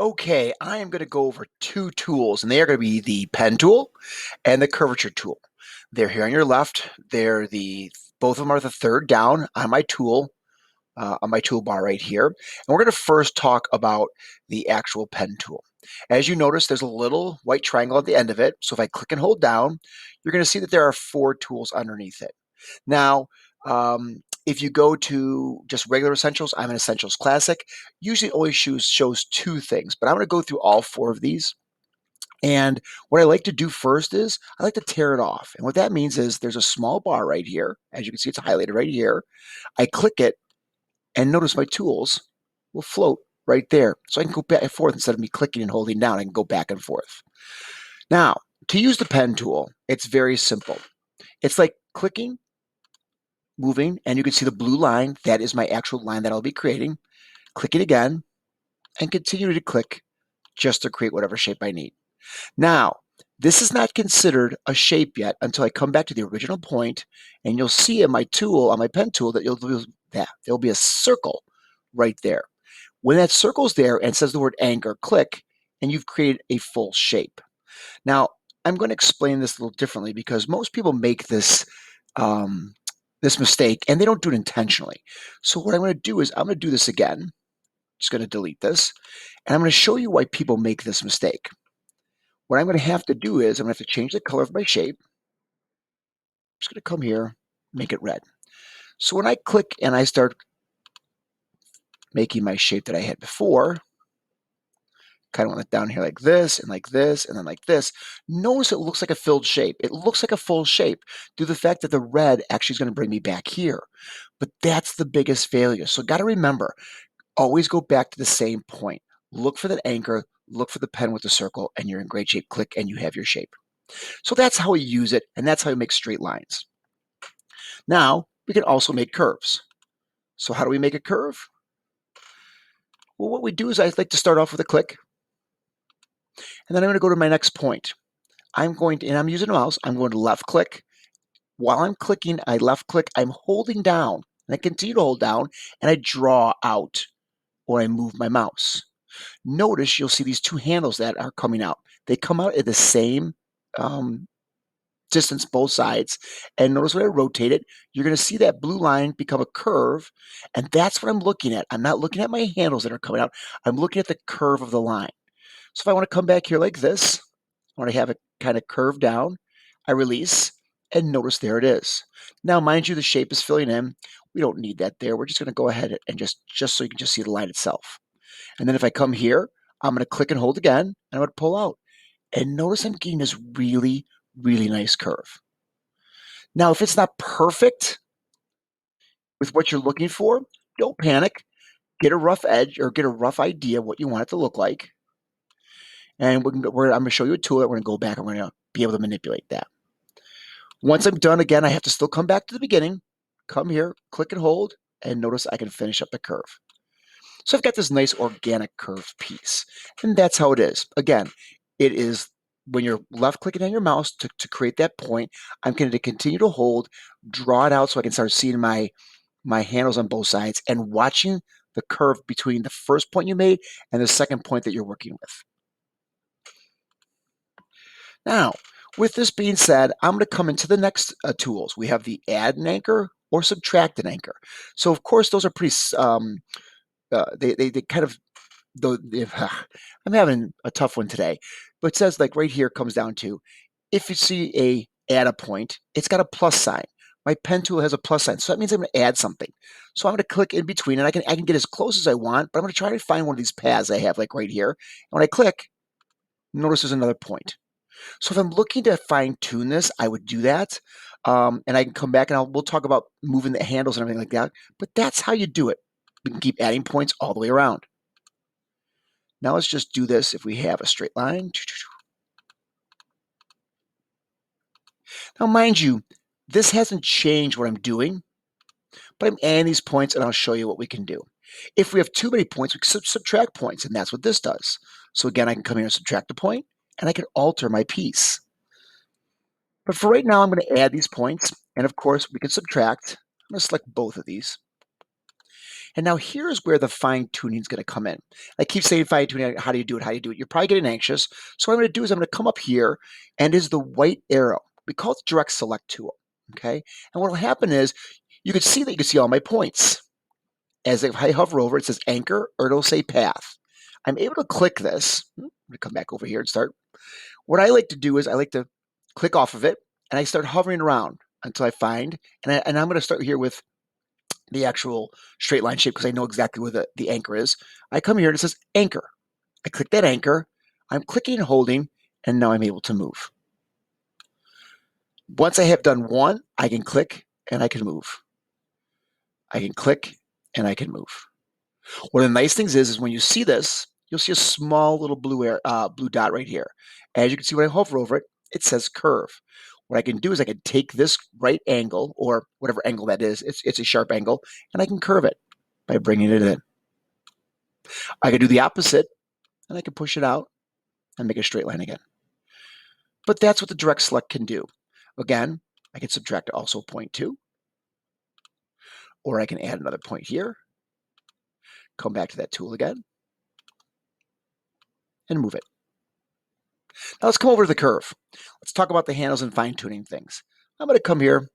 Okay, I am going to go over two tools, and they are going to be the pen tool and the curvature tool. They're here on your left. Both of them are the third down on my toolbar right here. And we're going to first talk about the actual pen tool. As you notice, there's a little white triangle at the end of it. So if I click and hold down, you're going to see that there are four tools underneath it. Now, if you go to just regular Essentials, I'm an Essentials Classic. Usually it always shows two things, but I'm going to go through all four of these. And what I like to do first is I like to tear it off. And what that means is there's a small bar right here. As you can see, it's highlighted right here. I click it, and notice my tools will float right there. So I can go back and forth instead of me clicking and holding down. I can go back and forth. Now, to use the pen tool, it's very simple. It's like clicking, moving, and you can see the blue line. That is my actual line that I'll be creating. Click it again, and continue to click just to create whatever shape I need. Now, this is not considered a shape yet until I come back to the original point, and you'll see in my tool, on my pen tool, that there'll be a circle right there. When that circle's there and says the word anchor, click, and you've created a full shape. Now, I'm going to explain this a little differently because most people make this mistake and they don't do it intentionally. So what I'm going to do is I'm going to do this again. Just going to delete this, and I'm going to show you why people make this mistake. What I'm going to have to do is I'm going to have to change the color of my shape. I'm just going to come here, make it red. So when I click and I start making my shape that I had before, kind of went down here like this, and then like this. Notice it looks like a filled shape. It looks like a full shape due to the fact that the red actually is going to bring me back here. But that's the biggest failure. So got to remember, always go back to the same point. Look for that anchor, look for the pen with the circle, and you're in great shape. Click and you have your shape. So that's how we use it, and that's how we make straight lines. Now, we can also make curves. So how do we make a curve? Well, what we do is I like to start off with a click, and then I'm going to go to my next point. And I'm using a mouse, I'm going to left click. While I'm clicking, I left click, I'm holding down, and I continue to hold down, and I draw out, or I move my mouse. Notice you'll see these two handles that are coming out. They come out at the same distance, both sides. And notice when I rotate it, you're going to see that blue line become a curve. And that's what I'm looking at. I'm not looking at my handles that are coming out. I'm looking at the curve of the line. So if I want to come back here like this, I want to have it kind of curve down. I release, and notice there it is. Now, mind you, the shape is filling in. We don't need that there. We're just going to go ahead and just so you can just see the line itself. And then if I come here, I'm going to click and hold again, and I'm going to pull out. And notice I'm getting this really, really nice curve. Now, if it's not perfect with what you're looking for, don't panic. Get a rough edge or get a rough idea of what you want it to look like. And I'm going to show you a tool that we're going to go back and we're going to be able to manipulate that. Once I'm done, again, I have to still come back to the beginning, come here, click and hold, and notice I can finish up the curve. So I've got this nice organic curve piece, and that's how it is. Again, it is when you're left clicking on your mouse to create that point, I'm going to continue to hold, draw it out so I can start seeing my handles on both sides and watching the curve between the first point you made and the second point that you're working with. Now, with this being said, I'm going to come into the next tools. We have the add an anchor or subtract an anchor. So of course, those are pretty, they kind of, though I'm having a tough one today, but it says like right here comes down to, if you see a add a point, it's got a plus sign. My pen tool has a plus sign, so that means I'm going to add something. So I'm going to click in between, and I can get as close as I want, but I'm going to try to find one of these paths I have like right here. And when I click, notice there's another point. So if I'm looking to fine tune this, I would do that. And I can come back and we'll talk about moving the handles and everything like that. But that's how you do it. We can keep adding points all the way around. Now let's just do this if we have a straight line. Now, mind you, this hasn't changed what I'm doing, but I'm adding these points and I'll show you what we can do. If we have too many points, we can subtract points, and that's what this does. So again, I can come here and subtract a point, and I can alter my piece. But for right now, I'm going to add these points, and of course, we can subtract. I'm going to select both of these. And now here's where the fine tuning is going to come in. I keep saying fine tuning. How do you do it? How do you do it? You're probably getting anxious. So what I'm going to do is I'm going to come up here, and is the white arrow. We call it the direct select tool. Okay. And what will happen is you can see all my points. As I hover over, it says anchor, or it'll say path. I'm able to click this. I'm going to come back over here and start. What I like to do is I like to click off of it, and I start hovering around until I find, and I'm going to start here with the actual straight line shape because I know exactly where the anchor is. I come here and it says anchor. I click that anchor. I'm clicking and holding, and now I'm able to move. Once I have done one, I can click and I can move. I can click and I can move. One of the nice things is when you see this, you'll see a small little blue dot right here. As you can see when I hover over it, it says curve. What I can do is I can take this right angle, or whatever angle that is, it's a sharp angle, and I can curve it by bringing it in. I can do the opposite, and I can push it out and make a straight line again. But that's what the direct select can do. Again, I can subtract also 0.2, or I can add another point here, come back to that tool again, and move it. Now let's come over to the curve. Let's talk about the handles and fine-tuning things. I'm going to come here, I'm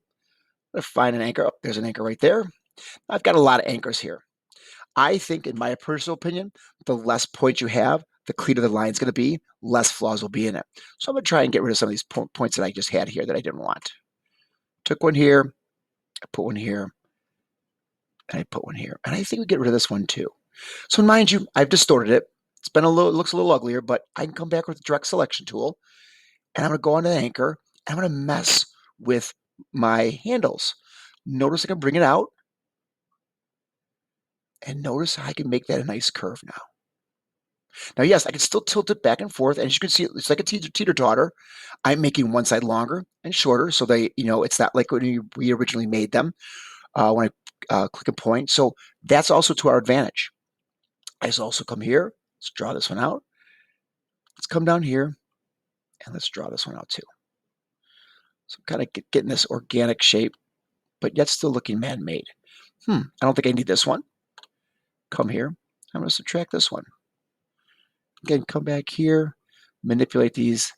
going to find an anchor. Oh, there's an anchor right there. I've got a lot of anchors here. I think, in my personal opinion, the less points you have, the cleaner the line's going to be, less flaws will be in it. So I'm going to try and get rid of some of these points that I just had here that I didn't want. Took one here, I put one here, and I put one here. And I think we get rid of this one too. So mind you, I've distorted it. It's been it looks a little uglier, but I can come back with the direct selection tool, and I'm going to go onto the anchor, and I'm going to mess with my handles. Notice I can bring it out, and notice how I can make that a nice curve now. Now, yes, I can still tilt it back and forth, and as you can see, it's like a teeter-totter. I'm making one side longer and shorter, so it's not like when we originally made them when I click a point. So that's also to our advantage. I just also come here, let's draw this one out. Let's come down here, and let's draw this one out too. So kind of getting this organic shape, but yet still looking man-made. I don't think I need this one. Come here, I'm going to subtract this one. Again, come back here, manipulate these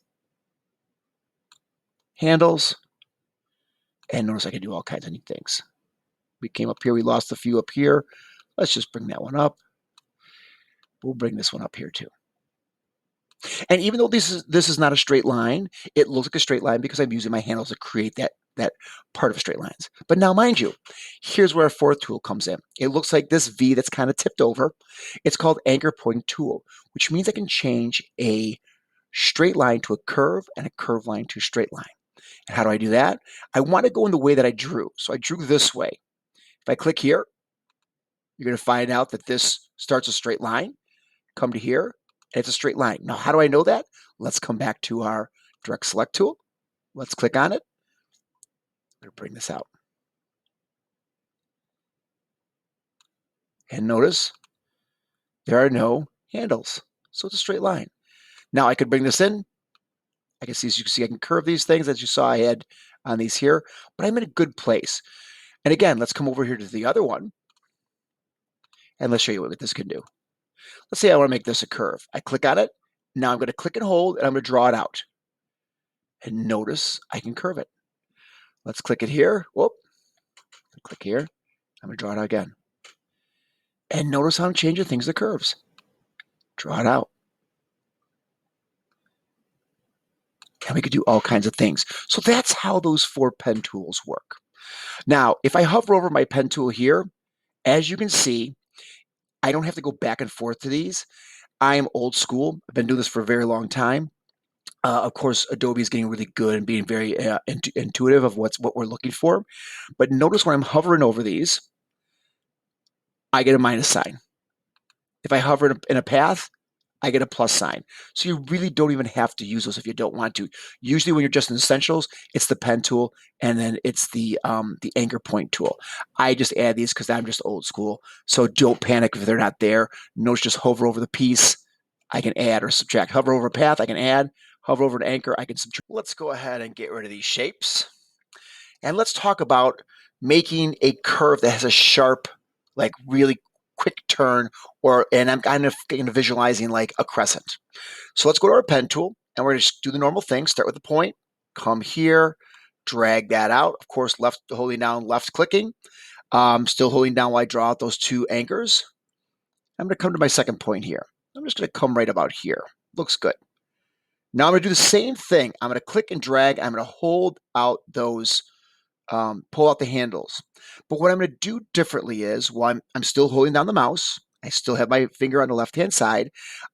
handles, and notice I can do all kinds of neat things. We came up here, we lost a few up here. Let's just bring that one up. We'll bring this one up here too. And even though this is not a straight line, it looks like a straight line because I'm using my handles to create that part of straight lines. But now, mind you, here's where our fourth tool comes in. It looks like this V that's kind of tipped over. It's called anchor point tool, which means I can change a straight line to a curve and a curved line to a straight line. And how do I do that? I want to go in the way that I drew. So I drew this way. If I click here, you're going to find out that this starts a straight line. Come to here, and it's a straight line. Now, how do I know that? Let's come back to our direct select tool. Let's click on it. I'm going to bring this out. And notice there are no handles. So it's a straight line. Now I could bring this in. I can see, as you can see, I can curve these things as you saw I had on these here, but I'm in a good place. And again, let's come over here to the other one, and let's show you what this can do. Let's say I want to make this a curve. I click on it. Now I'm going to click and hold, and I'm going to draw it out. And notice I can curve it. Let's click it here. Whoop. Click here. I'm going to draw it out again. And notice how I'm changing things to curves. Draw it out. And we could do all kinds of things. So that's how those 4 pen tools work. Now, if I hover over my pen tool here, as you can see, I don't have to go back and forth to these. I am old school. I've been doing this for a very long time. Of course, Adobe is getting really good and being very intuitive of what we're looking for. But notice when I'm hovering over these, I get a minus sign. If I hover in a path, I get a plus sign. So you really don't even have to use those if you don't want to. Usually when you're just in Essentials, it's the pen tool, and then it's the anchor point tool. I just add these because I'm just old school. So don't panic if they're not there. Notice just hover over the piece. I can add or subtract. Hover over a path, I can add. Hover over an anchor, I can subtract. Let's go ahead and get rid of these shapes. And let's talk about making a curve that has a sharp, like really quick turn, and I'm kind of visualizing like a crescent. So let's go to our pen tool, and we're going to just do the normal thing. Start with the point, come here, drag that out. Of course, left holding down, left clicking. Still holding down while I draw out those two anchors. I'm going to come to my second point here. I'm just going to come right about here. Looks good. Now I'm going to do the same thing. I'm going to click and drag. I'm going to hold out those, pull out the handles. But what I'm going to do differently is, while I'm still holding down the mouse, I still have my finger on the left-hand side,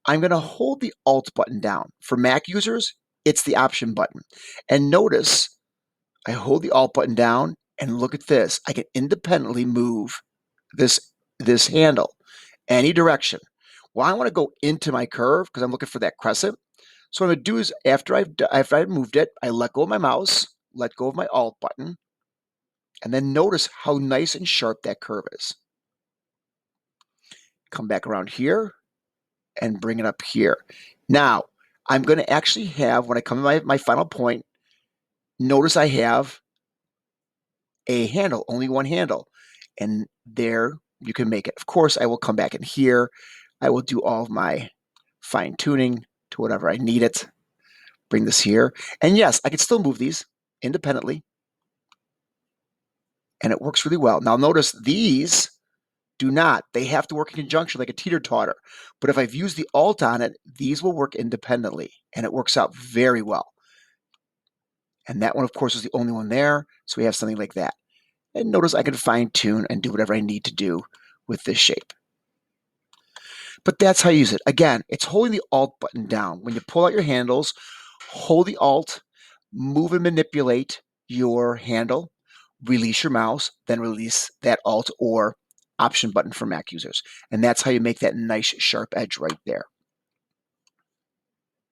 I'm going to hold the Alt button down. For Mac users, it's the Option button. And notice, I hold the Alt button down, and look at this. I can independently move this handle any direction. Well, I want to go into my curve because I'm looking for that crescent. So what I'm going to do is, after I've moved it, I let go of my mouse, let go of my Alt button, and then notice how nice and sharp that curve is. Come back around here and bring it up here. Now, I'm going to actually have, when I come to my final point, notice I have a handle, only one handle. And there you can make it. Of course, I will come back in here. I will do all of my fine tuning to whatever I need it. Bring this here. And yes, I can still move these independently. And it works really well. Now notice these do not. They have to work in conjunction like a teeter-totter. But if I've used the Alt on it, these will work independently. And it works out very well. And that one, of course, is the only one there. So we have something like that. And notice I can fine-tune and do whatever I need to do with this shape. But that's how you use it. Again, it's holding the Alt button down. When you pull out your handles, hold the Alt, move and manipulate your handle, release your mouse, then release that Alt or Option button for Mac users. And that's how you make that nice sharp edge right there.